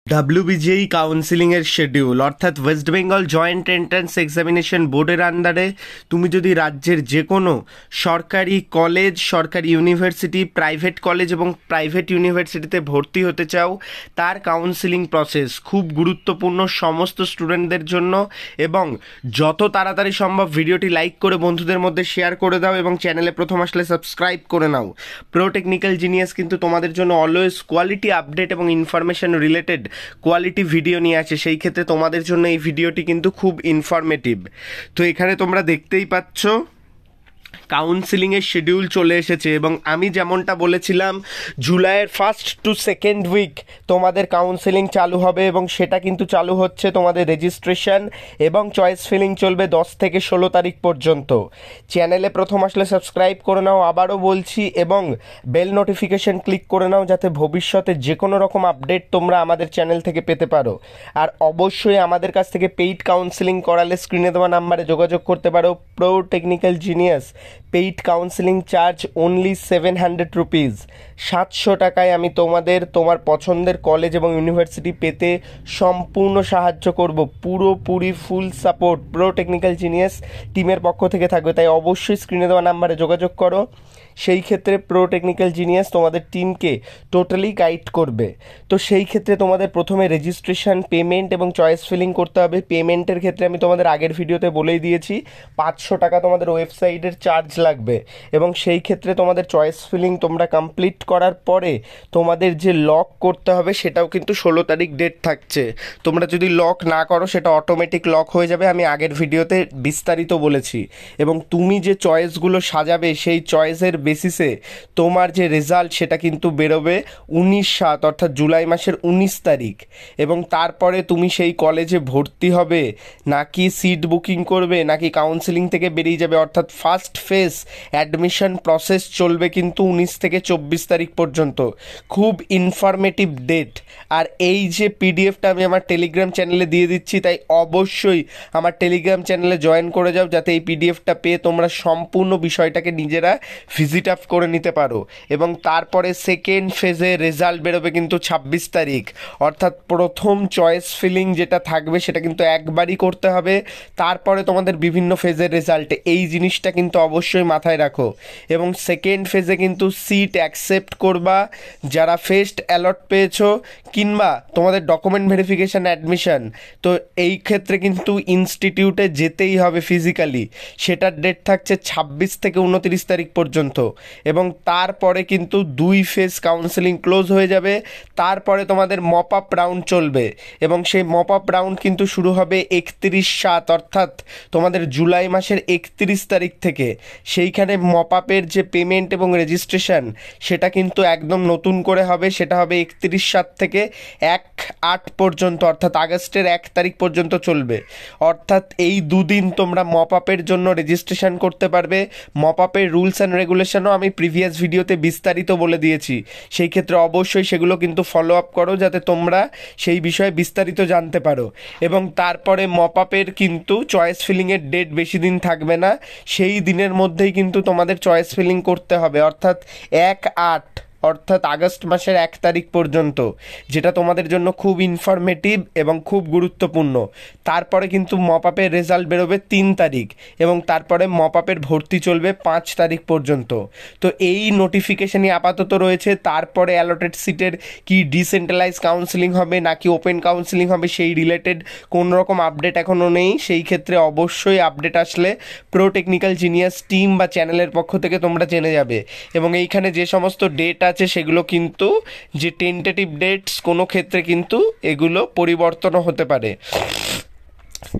ডাব্লিউবিজিএই কাউন্সিলিংয়ের schedule অর্থাৎ West Bengal joint entrance examination বোর্ডের আন্ডারে তুমি যদি রাজ্যের যে কোনো সরকারি কলেজ, সরকারি ইউনিভার্সিটি, প্রাইভেট কলেজ এবং প্রাইভেট ইউনিভার্সিটিতে ভর্তি হতে চাও, তার কাউন্সিলিং প্রসেস খুব গুরুত্বপূর্ণ সমস্ত স্টুডেন্টদের জন্য। এবং যত তাড়াতাড়ি সম্ভব ভিডিওটি লাইক করে বন্ধুদের মধ্যে শেয়ার করে দাও এবং চ্যানেলে প্রথম আসলে সাবস্ক্রাইব করে নাও। প্রো টেকনিক্যাল জিনিয়াস কিন্তু তোমাদের জন্য অলওয়েজ কোয়ালিটি আপডেট এবং ইনফরমেশন রিলেটেড কোয়ালিটি ভিডিও নিয়ে আসে, সেই ক্ষেত্রে তোমাদের জন্য এই ভিডিওটি কিন্তু খুব ইনফরমেটিভ। তো এখানে তোমরা দেখতেই পাচ্ছ কাউন্সিলিংয়ের শিডিউল চলে এসেছে এবং আমি যেমনটা বলেছিলাম জুলাইয়ের 1st to 2nd উইক তোমাদের কাউন্সিলিং চালু হবে এবং সেটা কিন্তু চালু হচ্ছে তোমাদের রেজিস্ট্রেশন এবং চয়েস ফিলিং চলবে 10 থেকে 16 তারিখ পর্যন্ত। চ্যানেলে প্রথম আসলে সাবস্ক্রাইব করে নাও, আবারও বলছি, এবং বেল নোটিফিকেশন ক্লিক করে নাও যাতে ভবিষ্যতে যে কোনো রকম আপডেট তোমরা আমাদের চ্যানেল থেকে পেতে পারো। আর অবশ্যই আমাদের কাছ থেকে পেইড কাউন্সিলিং করালে স্ক্রিনে দেওয়া নাম্বারে যোগাযোগ করতে পারো। Pro technical genius paid counselling charge only 700 rupees. 700 টাকায় আমি তোমার পছন্দের কলেজ এবং ইউনিভার্সিটি পেতে সম্পূর্ণ সাহায্য করব। পুরোপুরি full support pro technical genius টিমের পক্ষ থেকে থাকবে, তাই অবশ্যই স্ক্রিনে দেওয়া নাম্বারে যোগাযোগ করো। সেই ক্ষেত্রে প্রো টেকনিক্যাল জিনিয়াস তোমাদের টিমকে টোটালি গাইড করবে। তো সেই ক্ষেত্রে তোমাদের প্রথমে রেজিস্ট্রেশন, পেমেন্ট এবং চয়েস ফিলিং করতে হবে। পেমেন্টের ক্ষেত্রে আমি তোমাদের আগের ভিডিওতে বলেই দিয়েছি 500 টাকা তোমাদের ওয়েবসাইটের চার্জ লাগবে এবং সেই ক্ষেত্রে তোমাদের চয়েস ফিলিং তোমরা কমপ্লিট করার পরে তোমাদের যে লক করতে হবে সেটাও কিন্তু 16 তারিখ ডেট থাকছে। তোমরা যদি লক না করো সেটা অটোমেটিক লক হয়ে যাবে, আমি আগের ভিডিওতে বিস্তারিত বলেছি। এবং তুমি যে চয়েসগুলো সাজাবে সেই চয়েসের বেসিসে তোমার যে রেজাল্ট সেটা কিন্তু বেরোবে 19/7 অর্থাৎ জুলাই মাসের 19 তারিখ। এবং তারপরে তুমি সেই কলেজে ভর্তি হবে নাকি সিট বুকিং করবে নাকি কাউন্সিলিং থেকে বেরিয়ে যাবে, অর্থাৎ ফার্স্ট ফেজ অ্যাডমিশন প্রসেস চলবে কিন্তু 19 থেকে 24 তারিখ পর্যন্ত। খুব ইনফরমেটিভ ডেট। আর এই যে পিডিএফটা আমি আমার টেলিগ্রাম চ্যানেলে দিয়ে দিচ্ছি, তাই অবশ্যই আমার টেলিগ্রাম চ্যানেলে জয়েন করে যাও যাতে এই পিডিএফটা পেয়ে তোমরা সম্পূর্ণ বিষয়টাকে নিজেরা ভিজিট আপ করে নিতে পারো। এবং তারপরে সেকেন্ড ফেজে রেজাল্ট বেরোবে কিন্তু 26 তারিখ, অর্থাৎ প্রথম চয়েস ফিলিং যেটা থাকবে সেটা কিন্তু একবারই করতে হবে, তারপরে তোমাদের বিভিন্ন ফেজের রেজাল্টে। এই জিনিসটা কিন্তু অবশ্যই মাথায় রাখো। এবং সেকেন্ড ফেজে কিন্তু সিট অ্যাকসেপ্ট করবা যারা ফার্স্ট অ্যালট পেয়েছো, কিংবা তোমাদের ডকুমেন্ট ভেরিফিকেশান, অ্যাডমিশন। তো এই ক্ষেত্রে কিন্তু ইনস্টিটিউটে যেতেই হবে ফিজিক্যালি, সেটার ডেট থাকছে 26 থেকে 29 তারিখ পর্যন্ত। এবং তারপরে কিন্তু 2 ফেজ কাউন্সেলিং ক্লোজ হয়ে যাবে, তারপরে তোমাদের মপ আপ রাউন্ড চলবে এবং সেই মপ আপ রাউন্ড কিন্তু শুরু হবে 31/7 অর্থাৎ তোমাদের জুলাই মাসের 31 তারিখ থেকে। সেইখানে মপ আপের যে পেমেন্ট এবং রেজিস্ট্রেশন সেটা কিন্তু একদম নতুন করে হবে, সেটা হবে 31/7 থেকে 1/8 পর্যন্ত অর্থাৎ আগস্টের 1 তারিখ পর্যন্ত চলবে। অর্থাৎ এই দুদিন তোমরা মপ আপের জন্য রেজিস্ট্রেশন করতে পারবে। মপ আপের রুলস অ্যান্ড রেগুলেশনও আমি প্রিভিয়াস ভিডিওতে বিস্তারিত বলে দিয়েছি, সেই ক্ষেত্রে অবশ্যই সেগুলো কিন্তু ফলো আপ করো যাতে তোমরা সেই বিষয়ে বিস্তারিত জানতে পারো। এবং তারপরে মপ আপের কিন্তু চয়েস ফিলিংয়ের ডেট বেশি দিন থাকবে না, সেই দিনের মধ্যেই কিন্তু তোমাদের চয়েস ফিলিং করতে হবে, অর্থাৎ 1/8 অর্থাৎ আগস্ট মাসের 1 তারিখ পর্যন্ত, যেটা তোমাদের জন্য খুব ইনফরমেটিভ এবং খুব গুরুত্বপূর্ণ। তারপরে কিন্তু মপ আপের রেজাল্ট বেরোবে 3 তারিখ এবং তারপরে মপ আপের ভর্তি চলবে 5 তারিখ পর্যন্ত। তো এই নোটিফিকেশনই আপাতত রয়েছে। তারপরে অ্যালটেড সিটের কি ডিসেন্ট্রালাইজ কাউন্সিলিং হবে নাকি ওপেন কাউন্সিলিং হবে সেই রিলেটেড কোনো রকম আপডেট এখনও নেই। সেই ক্ষেত্রে অবশ্যই আপডেট আসলে প্রো টেকনিক্যাল জিনিয়াস টিম বা চ্যানেলের পক্ষ থেকে তোমরা জেনে যাবে। এবং এইখানে যে সমস্ত ডেট আছে সেগুলো কিন্তু যে টেন্টেটিভ ডেটস, কোনো ক্ষেত্রে কিন্তু এগুলো পরিবর্তনও হতে পারে।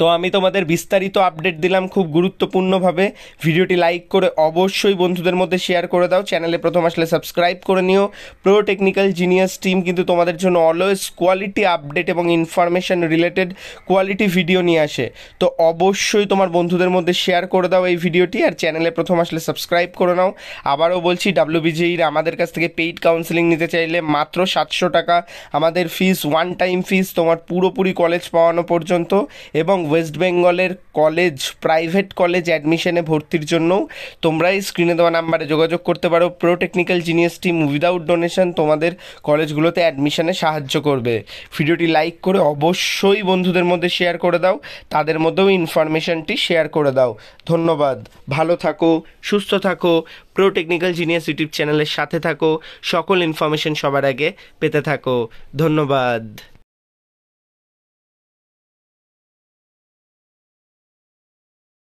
তো আমি তোমাদের বিস্তারিত আপডেট দিলাম খুব গুরুত্বপূর্ণভাবে। ভিডিওটি লাইক করে অবশ্যই বন্ধুদের মধ্যে শেয়ার করে দাও, চ্যানেলে প্রথম আসলে সাবস্ক্রাইব করে নিও। প্রো টেকনিক্যাল জিনিয়াস টিম কিন্তু তোমাদের জন্য অলওয়েজ কোয়ালিটি আপডেট এবং ইনফরমেশন রিলেটেড কোয়ালিটি ভিডিও নিয়ে আসে। তো অবশ্যই তোমার বন্ধুদের মধ্যে শেয়ার করে দাও এই ভিডিওটি, আর চ্যানেলে প্রথম আসলে সাবস্ক্রাইব করে নাও। আবারও বলছি, ডাব্লিউবিজিইর আমাদের কাছ থেকে পেইড কাউন্সিলিং নিতে চাইলে মাত্র 700 টাকা আমাদের ফিস, ওয়ান টাইম ফিস তোমার পুরোপুরি কলেজ পাওয়ানো পর্যন্ত। এবং এবং ওয়েস্ট বেঙ্গলের কলেজ, প্রাইভেট কলেজ অ্যাডমিশনে ভর্তির জন্যও তোমরা এই স্ক্রিনে দেওয়া নাম্বারে যোগাযোগ করতে পারো। Pro technical genius team without donation তোমাদের কলেজগুলোতে অ্যাডমিশনে সাহায্য করবে। ভিডিওটি লাইক করে অবশ্যই বন্ধুদের মধ্যে শেয়ার করে দাও, তাদের মধ্যেও ইনফরমেশনটি শেয়ার করে দাও। ধন্যবাদ। ভালো থাকো, সুস্থ থাকো, প্রো টেকনিক্যাল জিনিয়াস ইউটিউব চ্যানেলের সাথে থাকো, সকল ইনফরমেশন সবার আগে পেতে থাকো। ধন্যবাদ।